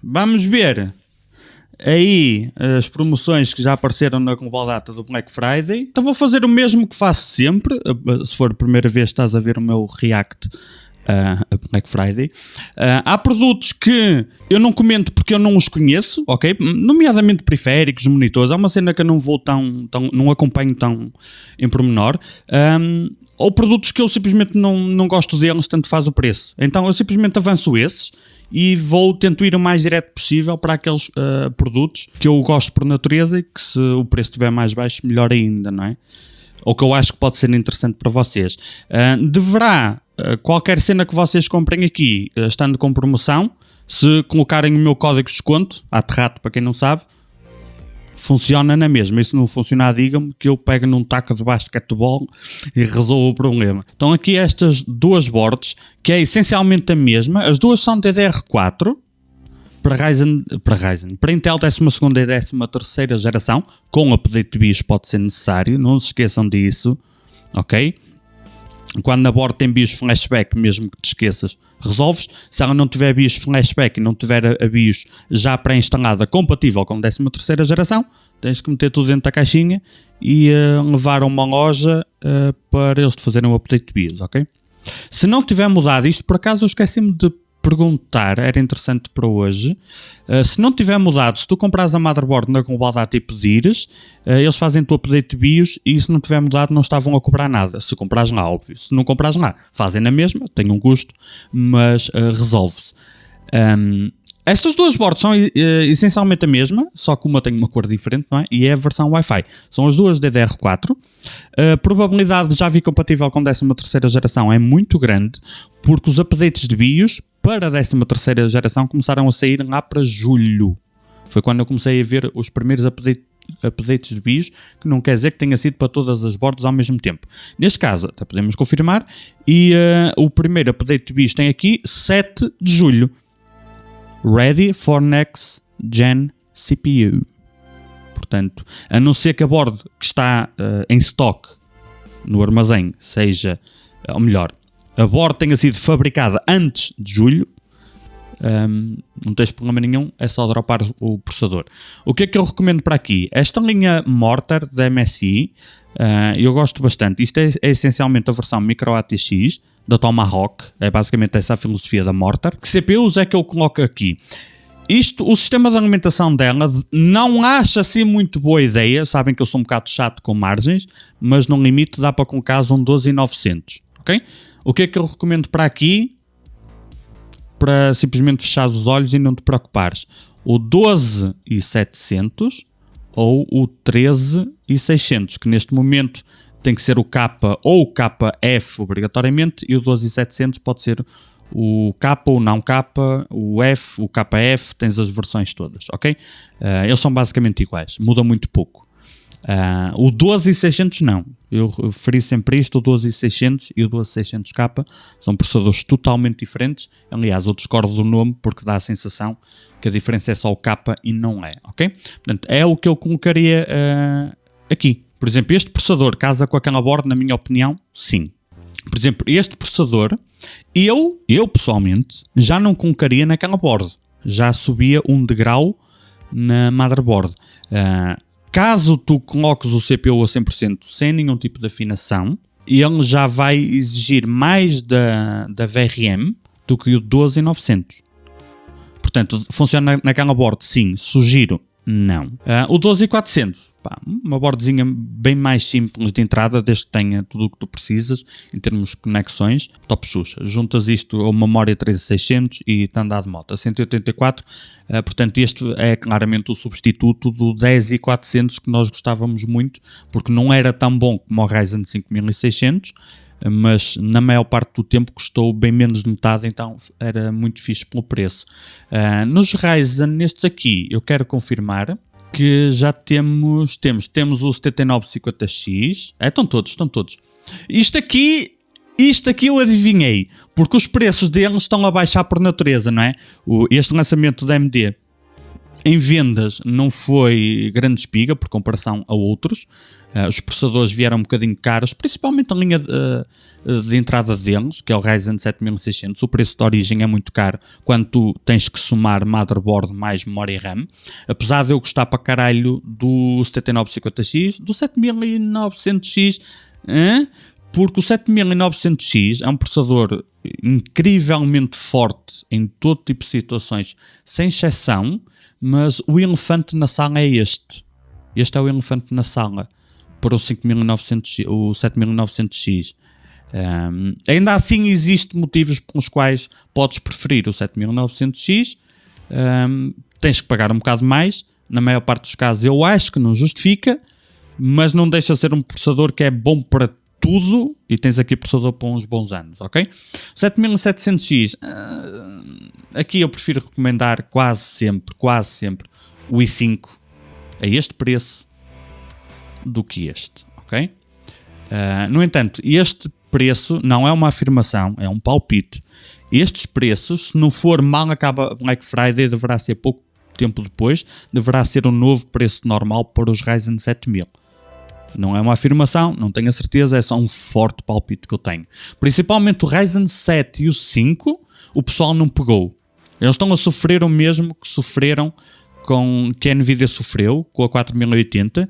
vamos ver aí as promoções que já apareceram na Global Data do Black Friday. Então vou fazer o mesmo que faço sempre. Se for a primeira vez que estás a ver o meu react a Black Friday. Há produtos que eu não comento porque eu não os conheço, ok? Nomeadamente periféricos, monitores. Há uma cena que eu não vou não acompanho tão em pormenor. Ou produtos que eu simplesmente não gosto deles, tanto faz o preço. Então eu simplesmente avanço esses e tento ir o mais direto possível para aqueles produtos que eu gosto por natureza e que, se o preço estiver mais baixo, melhor ainda, não é? Ou que eu acho que pode ser interessante para vocês. Deverá, qualquer cena que vocês comprem aqui, estando com promoção, se colocarem o meu código de desconto, ATRATO para quem não sabe, funciona na mesma. E se não funcionar, digam-me que eu pego num taco de basquetebol e resolvo o problema. Então aqui estas duas boards, que é essencialmente a mesma, as duas são DDR4, para Intel 12ª e 13ª geração, com update de BIOS pode ser necessário, não se esqueçam disso, ok? Quando a board tem BIOS flashback, mesmo que te esqueças, resolves. Se ela não tiver BIOS flashback e não tiver a BIOS já pré-instalada compatível com 13ª geração, tens que meter tudo dentro da caixinha e levar a uma loja para eles te fazerem o update de BIOS, ok? Se não tiver mudado isto, por acaso eu esqueci-me de perguntar, era interessante para hoje. Se não tiver mudado, se tu comprares a motherboard na Global Data e pedires, eles fazem-te o update de BIOS e se não tiver mudado não estavam a cobrar nada. Se comprares lá, óbvio. Se não comprares lá, fazem na mesma, tem um custo, mas resolve-se. Estas duas boards são essencialmente a mesma, só que uma tem uma cor diferente, não é? E é a versão Wi-Fi. São as duas DDR4. A probabilidade de já vir compatível com 13ª geração é muito grande, porque os updates de BIOS para a 13ª geração começaram a sair lá para julho. Foi quando eu comecei a ver os primeiros updates de BIOS, que não quer dizer que tenha sido para todas as boards ao mesmo tempo. Neste caso, até podemos confirmar, e o primeiro update de BIOS tem aqui 7 de julho. Ready for next gen CPU. Portanto, a não ser que a board que está em stock no armazém seja, ou melhor, a board tenha sido fabricada antes de julho, não tens problema nenhum, é só dropar o processador. O que é que eu recomendo para aqui? Esta linha Mortar da MSI, eu gosto bastante. Isto é essencialmente a versão Micro ATX da Tomahawk, é basicamente essa a filosofia da Mortar. Que CPUs é que eu coloco aqui? O sistema de alimentação dela não acho assim muito boa ideia. Sabem que eu sou um bocado chato com margens, mas no limite dá para colocar um 12900, ok? O que é que eu recomendo para aqui? Para simplesmente fechar os olhos e não te preocupares. O 12700 ou o 13600, que neste momento tem que ser o K ou o KF obrigatoriamente, e o 12700 pode ser o K ou não K, o F, o KF, tens as versões todas, ok? Eles são basicamente iguais, muda muito pouco. O 12600 não, eu referi sempre isto, o 12600 e o 12600K são processadores totalmente diferentes. Aliás, eu discordo do nome porque dá a sensação que a diferença é só o K e não é, ok? Portanto, é o que eu colocaria aqui. Por exemplo, este processador casa com aquela board, na minha opinião, sim. Por exemplo, este processador, eu pessoalmente, já não colocaria naquela board. Já subia um degrau na motherboard. Caso tu coloques o CPU a 100% sem nenhum tipo de afinação, ele já vai exigir mais da VRM do que o 12900. Portanto, funciona naquela board, sim. Sugiro, não. O 12400, uma boardzinha bem mais simples de entrada, desde que tenha tudo o que tu precisas em termos de conexões, top xuxa. Juntas isto a uma memória 3600 e está andado de moto a 184. Portanto, este é claramente o substituto do 10400 que nós gostávamos muito, porque não era tão bom como o Ryzen 5600, mas na maior parte do tempo custou bem menos de metade, então era muito fixe pelo preço. Nos Ryzen, nestes aqui, eu quero confirmar que já temos o 7950X. Estão todos. Isto aqui eu adivinhei, porque os preços deles estão a baixar por natureza, não é? Este lançamento da AMD Em vendas não foi grande espiga por comparação a outros. Os processadores vieram um bocadinho caros, principalmente a linha de entrada deles, que é o Ryzen 7600. O preço de origem é muito caro quando tu tens que somar motherboard mais memória RAM. Apesar de eu gostar para caralho do 7950X, do 7900X, porque o 7900X é um processador incrivelmente forte em todo tipo de situações, sem exceção. Mas o elefante na sala é este. Este é o elefante na sala para o 5900X, o 7900X. Ainda assim existem motivos pelos quais podes preferir o 7900X. Tens que pagar um bocado mais. Na maior parte dos casos eu acho que não justifica, mas não deixa de ser um processador que é bom para tudo e tens aqui processador para uns bons anos, ok? 7700X, aqui eu prefiro recomendar quase sempre o i5 a este preço do que este, ok? No entanto, este preço não é uma afirmação, é um palpite. Estes preços, se não for mal acaba Black Friday, deverá ser pouco tempo depois, deverá ser um novo preço normal para os Ryzen 7000. Não é uma afirmação, não tenho a certeza, é só um forte palpite que eu tenho. Principalmente o Ryzen 7 e o 5, o pessoal não pegou. Eles estão a sofrer o mesmo que sofreram que a Nvidia sofreu com a 4080,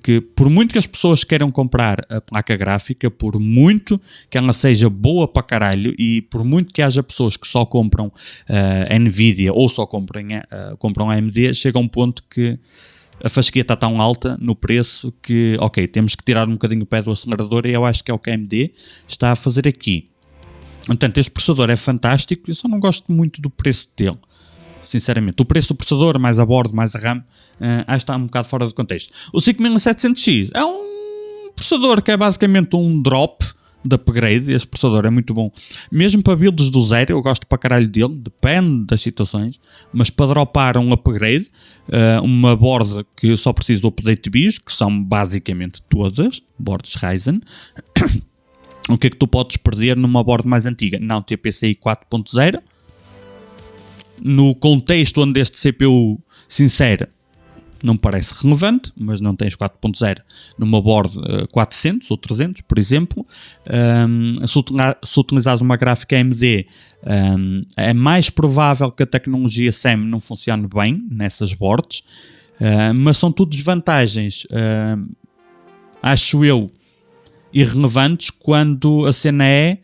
que por muito que as pessoas queiram comprar a placa gráfica, por muito que ela seja boa para caralho e por muito que haja pessoas que só compram a Nvidia ou só compram a AMD, chega a um ponto que a fasquia está tão alta no preço que, ok, temos que tirar um bocadinho o pé do acelerador e eu acho que é o que a AMD está a fazer aqui. Portanto, este processador é fantástico, eu só não gosto muito do preço dele, sinceramente. O preço do processador, mais a bordo, mais a RAM, acho que está um bocado fora do contexto. O 5700X é um processador que é basicamente um drop de upgrade. Este processador é muito bom, mesmo para builds do zero, eu gosto para caralho dele, depende das situações, mas para dropar um upgrade, uma board que só precisa do update de BIOS, que são basicamente todas boards Ryzen, o que é que tu podes perder numa board mais antiga? Não ter PCI 4.0, no contexto onde este CPU sincero não parece relevante, mas não tens 4.0 numa board 400 ou 300, por exemplo. Se utilizares uma gráfica AMD, é mais provável que a tecnologia SEM não funcione bem nessas boards, mas são tudo desvantagens, acho eu, irrelevantes quando a cena é: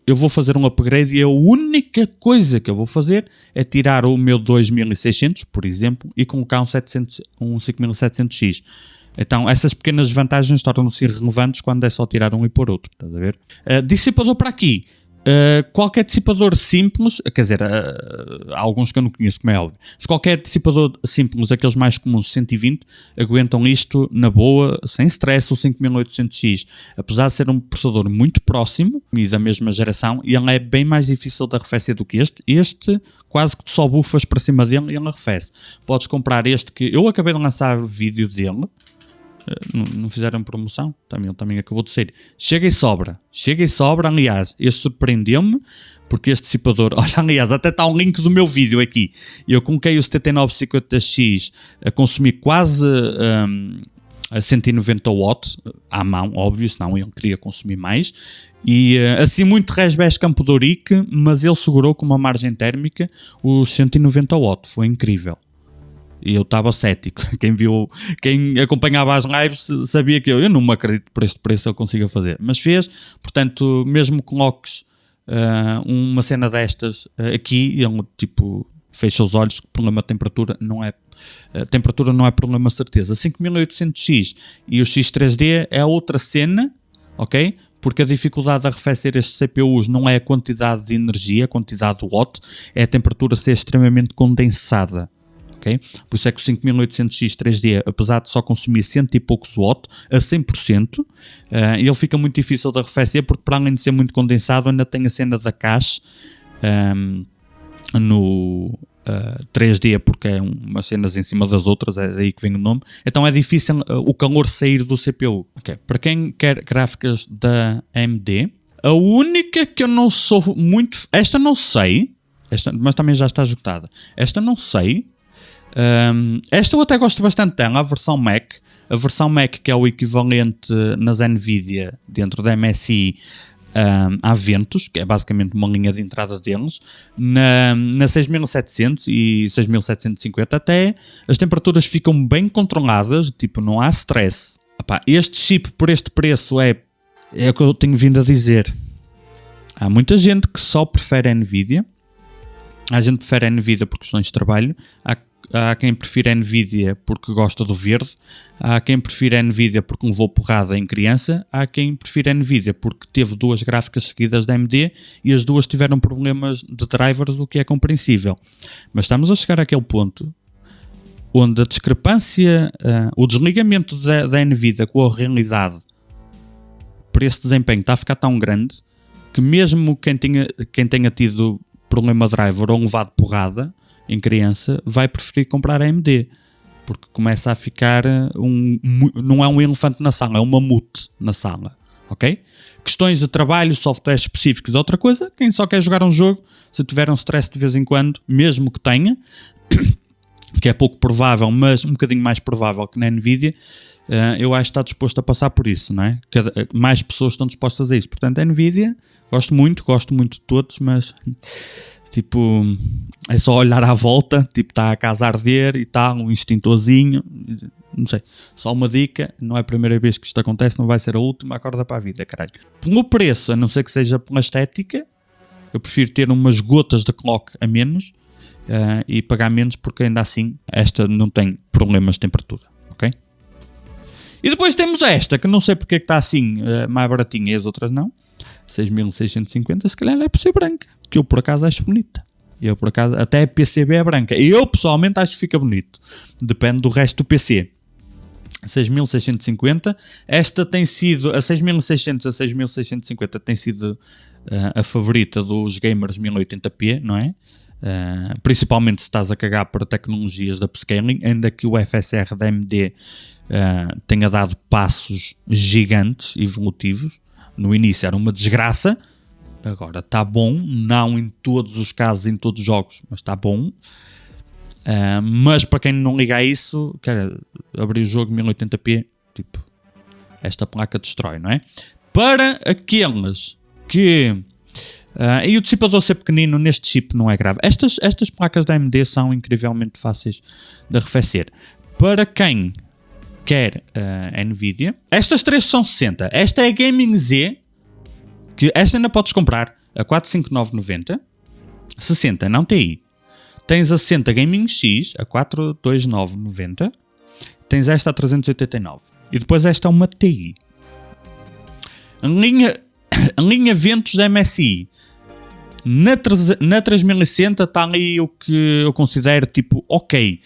eu vou fazer um upgrade e a única coisa que eu vou fazer é tirar o meu 2600, por exemplo, e colocar um 5700X. Então, essas pequenas vantagens tornam-se irrelevantes quando é só tirar um e pôr outro, estás a ver? Dissipador para aqui. Qualquer dissipador simples, quer dizer, há alguns que eu não conheço, como é óbvio, mas qualquer dissipador simples, aqueles mais comuns, 120, aguentam isto na boa, sem stress. O 5800X, apesar de ser um processador muito próximo e da mesma geração, ele é bem mais difícil de arrefecer do que este quase que tu só bufas para cima dele e ele arrefece. Podes comprar este, que eu acabei de lançar vídeo dele, não fizeram promoção, também acabou de sair. Chega e sobra, aliás, este surpreendeu-me, porque este dissipador, olha, aliás, até está um link do meu vídeo aqui, eu coloquei o 7950X a consumir quase a 190 watts, à mão, óbvio, senão ele queria consumir mais, e assim muito resbés Campo de Ourique, mas ele segurou com uma margem térmica os 190 watts, foi incrível. E eu estava cético. Quem acompanhava as lives sabia que eu não me acredito por este preço eu consiga fazer. Mas fez, portanto, mesmo que coloques uma cena destas aqui, ele tipo fecha os olhos, que o problema de temperatura não é problema de certeza. 5800X e o X3D é outra cena, ok? Porque a dificuldade de arrefecer estes CPUs não é a quantidade de energia, a quantidade de watt, é a temperatura ser extremamente condensada. Okay? Por isso é que o 5800X 3D, apesar de só consumir 100 e poucos watts a 100%, ele fica muito difícil de arrefecer, porque para além de ser muito condensado, ainda tem a cena da cache no 3D, porque é umas cenas em cima das outras, é daí que vem o nome. Então é difícil o calor sair do CPU. Okay. Para quem quer gráficas da AMD, a única que eu não sou muito... Esta não sei, mas também já está esgotada. Esta não sei. Esta eu até gosto bastante dela, a versão Mac. A versão Mac, que é o equivalente nas NVIDIA, dentro da MSI, à Ventus, que é basicamente uma linha de entrada deles. Na 6700 e 6750 até as temperaturas ficam bem controladas, tipo, não há stress. Epá, este chip por este preço é o que eu tenho vindo a dizer. Há muita gente que só prefere a NVIDIA. Há gente que prefere a NVIDIA por questões de trabalho. Há quem prefira a NVIDIA porque gosta do verde. Há quem prefira a NVIDIA porque levou porrada em criança. Há quem prefira a NVIDIA porque teve 2 gráficas seguidas da AMD e as duas tiveram problemas de drivers, o que é compreensível. Mas estamos a chegar àquele ponto onde a discrepância, o desligamento da NVIDIA com a realidade para esse desempenho está a ficar tão grande que mesmo quem tenha tido problema driver ou levado porrada em criança vai preferir comprar a AMD, porque começa a ficar não é um elefante na sala, é um mamute na sala, ok? Questões de trabalho, softwares específicos é outra coisa. Quem só quer jogar um jogo, se tiver um stress de vez em quando, mesmo que tenha, que é pouco provável, mas um bocadinho mais provável que na NVIDIA, eu acho que está disposto a passar por isso, não é? Mais pessoas estão dispostas a isso. Portanto, a NVIDIA, gosto muito de todos, mas tipo, é só olhar à volta, tipo, está a casa a arder e tal, um extintorzinho, não sei, só uma dica, não é a primeira vez que isto acontece, não vai ser a última, acorda para a vida, caralho. Pelo preço, a não ser que seja pela estética, eu prefiro ter umas gotas de clock a menos e pagar menos, porque ainda assim esta não tem problemas de temperatura, ok? E depois temos esta, que não sei porque é que está assim mais baratinha e as outras não, 6.650, se calhar é por ser branca, que eu por acaso acho bonita. Eu por acaso, até a PCB é branca. Eu pessoalmente acho que fica bonito. Depende do resto do PC. 6.650. Esta tem sido, a 6.600 a 6.650 tem sido a favorita dos gamers 1080p, não é? Principalmente se estás a cagar para tecnologias de upscaling, ainda que o FSR da AMD tenha dado passos gigantes, evolutivos. No início era uma desgraça, agora está bom, não em todos os casos, em todos os jogos, mas está bom. Mas para quem não liga a isso, quer abrir o jogo 1080p, tipo, esta placa destrói, não é? Para aqueles que... e o dissipador ser pequenino neste chip não é grave. Estas placas da AMD são incrivelmente fáceis de arrefecer. Para quem quer a NVIDIA, estas três são 60. Esta é a Gaming Z, que esta ainda podes comprar a 459,90. 60, não TI. Tens a 60 Gaming X a 429,90. Tens esta a 389. E depois esta é uma TI. A linha Ventus da MSI. Na 3060 está ali o que eu considero tipo ok.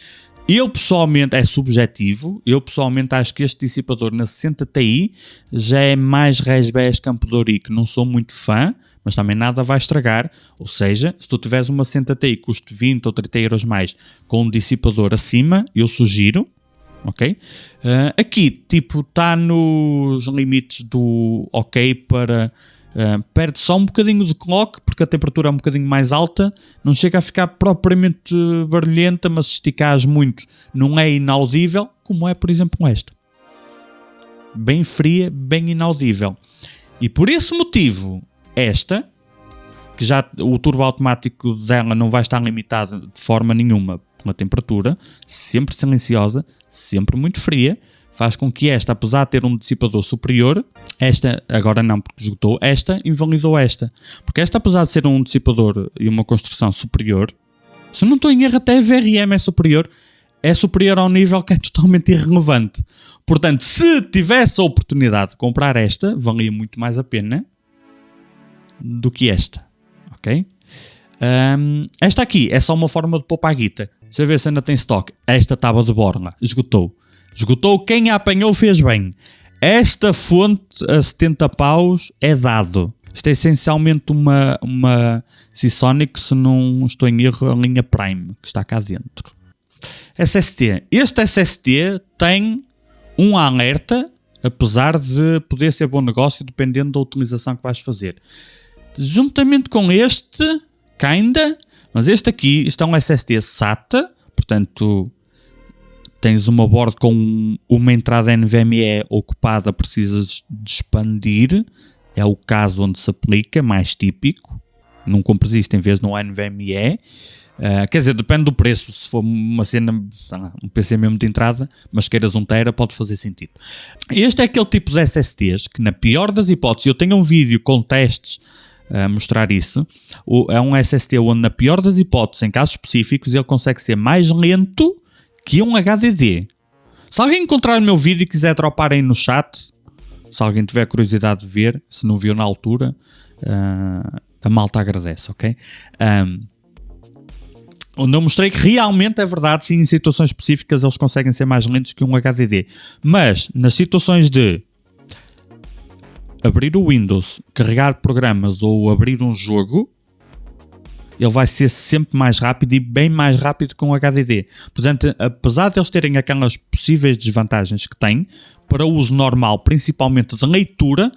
Eu pessoalmente, é subjetivo, eu pessoalmente acho que este dissipador na 60 Ti já é mais resbés Campo de Ourique, não sou muito fã, mas também nada vai estragar. Ou seja, se tu tiveres uma 60 Ti que custe 20 ou 30 euros mais com um dissipador acima, eu sugiro, ok? Aqui, tipo, está nos limites do ok para... perde só um bocadinho de clock, porque a temperatura é um bocadinho mais alta, não chega a ficar propriamente barulhenta, mas se esticares muito não é inaudível, como é, por exemplo, esta. Bem fria, bem inaudível. E por esse motivo, esta, que já o turbo automático dela não vai estar limitado de forma nenhuma pela temperatura, sempre silenciosa, sempre muito fria, faz com que esta, apesar de ter um dissipador superior, esta, agora não porque esgotou, esta invalidou esta. Porque esta, apesar de ser um dissipador e uma construção superior, se eu não estou em erro, até a VRM é superior ao nível que é totalmente irrelevante. Portanto, se tivesse a oportunidade de comprar esta, valia muito mais a pena do que esta. Ok? Esta aqui é só uma forma de poupar a guita. Deixa eu ver se ainda tem stock. Esta estava de borla. Esgotou, quem a apanhou fez bem. Esta fonte a 70 paus é dado. Isto é essencialmente uma Seasonic, se não estou em erro, a linha Prime, que está cá dentro. SSD. Este SSD tem um alerta, apesar de poder ser bom negócio, dependendo da utilização que vais fazer. Juntamente com este, mas este aqui, isto é um SSD SATA, portanto... tens uma board com uma entrada NVMe ocupada, precisas de expandir, é o caso onde se aplica, mais típico. Não compres isto em vez de um NVMe. Quer dizer, depende do preço. Se for uma cena, um PC mesmo de entrada, mas queiras 1 TB, pode fazer sentido. Este é aquele tipo de SSDs que, na pior das hipóteses, eu tenho um vídeo com testes a mostrar isso. É um SSD onde, na pior das hipóteses, em casos específicos, ele consegue ser mais lento que um HDD. Se alguém encontrar o meu vídeo e quiser dropar aí no chat, se alguém tiver curiosidade de ver, se não viu na altura, a malta agradece, ok? Onde eu mostrei que realmente é verdade, sim, em situações específicas eles conseguem ser mais lentos que um HDD. Mas nas situações de abrir o Windows, carregar programas ou abrir um jogo, ele vai ser sempre mais rápido e bem mais rápido que um HDD. Portanto, apesar de eles terem aquelas possíveis desvantagens que têm, para o uso normal, principalmente de leitura,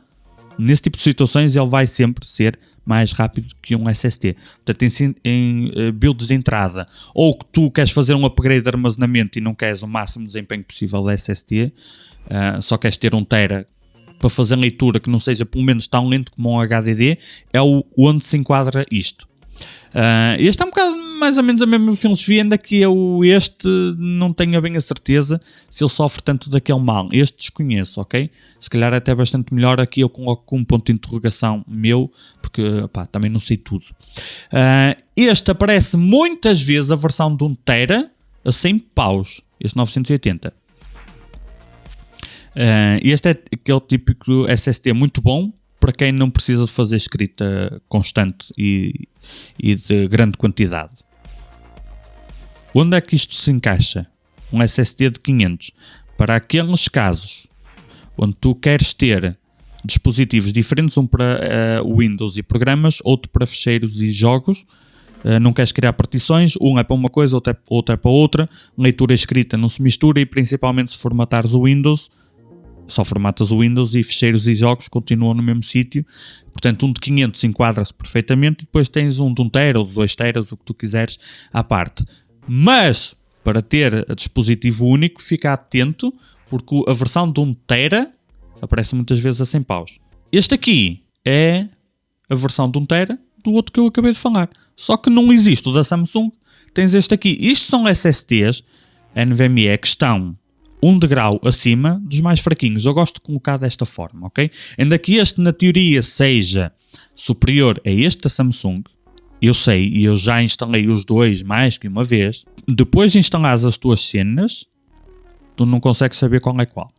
nesse tipo de situações ele vai sempre ser mais rápido que um SSD. Portanto, em builds de entrada, ou que tu queres fazer um upgrade de armazenamento e não queres o máximo desempenho possível da SSD, só queres ter 1 TB para fazer leitura que não seja pelo menos tão lento como um HDD, é onde se enquadra isto. Este é um bocado mais ou menos a mesma filosofia, ainda que este não tenha bem a certeza se ele sofre tanto daquele mal. Este desconheço, ok? Se calhar até bastante melhor. Aqui eu coloco um ponto de interrogação meu, porque também não sei tudo. Este aparece muitas vezes a versão de 1 TB a 100 paus, este 980. Este é aquele típico SSD muito bom para quem não precisa de fazer escrita constante e de grande quantidade. Onde é que isto se encaixa? Um SSD de 500. Para aqueles casos onde tu queres ter dispositivos diferentes, um para Windows e programas, outro para ficheiros e jogos, não queres criar partições, um é para uma coisa, outro é para outra, leitura e escrita não se mistura e principalmente se formatares o Windows, só formatas o Windows e ficheiros e jogos continuam no mesmo sítio. Portanto, um de 500 enquadra-se perfeitamente e depois tens um de 1 TB ou de 2 TB, o que tu quiseres, à parte. Mas, para ter a dispositivo único, fica atento, porque a versão de 1 TB aparece muitas vezes a 100 paus. Este aqui é a versão de 1 TB do outro que eu acabei de falar. Só que não existe o da Samsung, tens este aqui. Isto são SSDs NVMe que estão 1 degrau acima dos mais fraquinhos. Eu gosto de colocar desta forma, ok? Ainda que este, na teoria, seja superior a este da Samsung, eu sei, e eu já instalei os dois mais que uma vez. Depois de instalares as tuas cenas, tu não consegues saber qual é qual.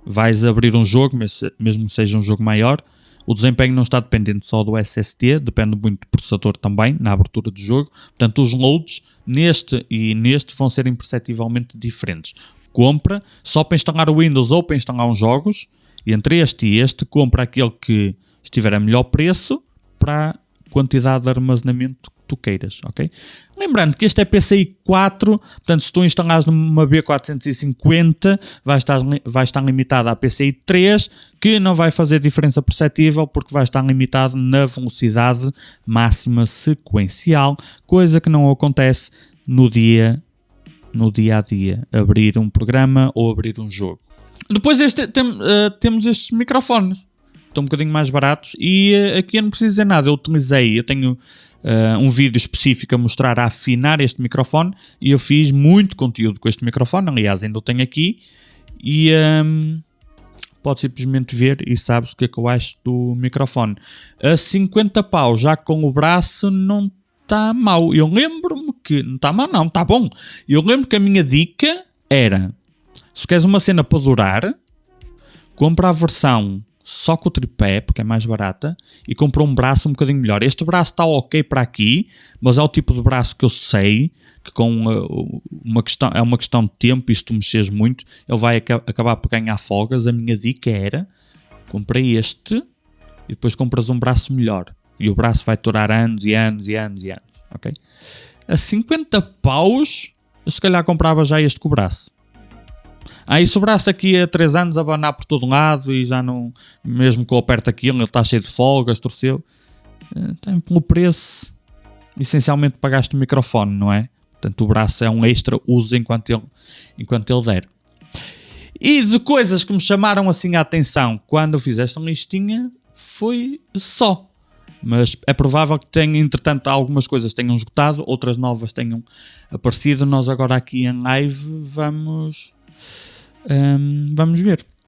Vais abrir um jogo, mesmo que seja um jogo maior, o desempenho não está dependente só do SSD, depende muito do processador também, na abertura do jogo. Portanto, os loads neste e neste vão ser imperceptivelmente diferentes. Compra só para instalar o Windows ou para instalar uns jogos, e entre este e este, compra aquele que estiver a melhor preço para a quantidade de armazenamento que tu queiras, ok? Lembrando que este é PCI 4, portanto, se tu instalares numa B450, vai estar limitado à PCI 3, que não vai fazer diferença perceptível, porque vai estar limitado na velocidade máxima sequencial, coisa que não acontece no dia a dia, abrir um programa ou abrir um jogo. Depois temos estes microfones, estão um bocadinho mais baratos e aqui eu não preciso dizer nada. Eu tenho um vídeo específico a mostrar a afinar este microfone e eu fiz muito conteúdo com este microfone, aliás ainda o tenho aqui e pode simplesmente ver e sabes o que é que eu acho do microfone. A 50 pau já com o braço não está mau. Eu lembro-me que... Não está mau, não. Está bom. Eu lembro que a minha dica era... Se queres uma cena para durar, compra a versão só com o tripé, porque é mais barata, e compra um braço um bocadinho melhor. Este braço está ok para aqui, mas é o tipo de braço que eu sei que é uma questão de tempo, e se tu mexeres muito, ele vai acabar por ganhar folgas. A minha dica era... Comprei este e depois compras um braço melhor. E o braço vai durar anos e anos e anos e anos, ok? A 50 paus, eu se calhar comprava já este com o braço. E se o braço daqui a 3 anos abanar por todo lado e já não... Mesmo que eu aperte aquilo, ele está cheio de folgas, torceu. Tem pelo preço, essencialmente pagaste o microfone, não é? Portanto, o braço é um extra, use enquanto ele der. E de coisas que me chamaram assim a atenção quando eu fiz esta listinha, foi só. Mas é provável que tenha, entretanto, algumas coisas tenham esgotado, outras novas tenham aparecido. Nós agora aqui em live vamos ver.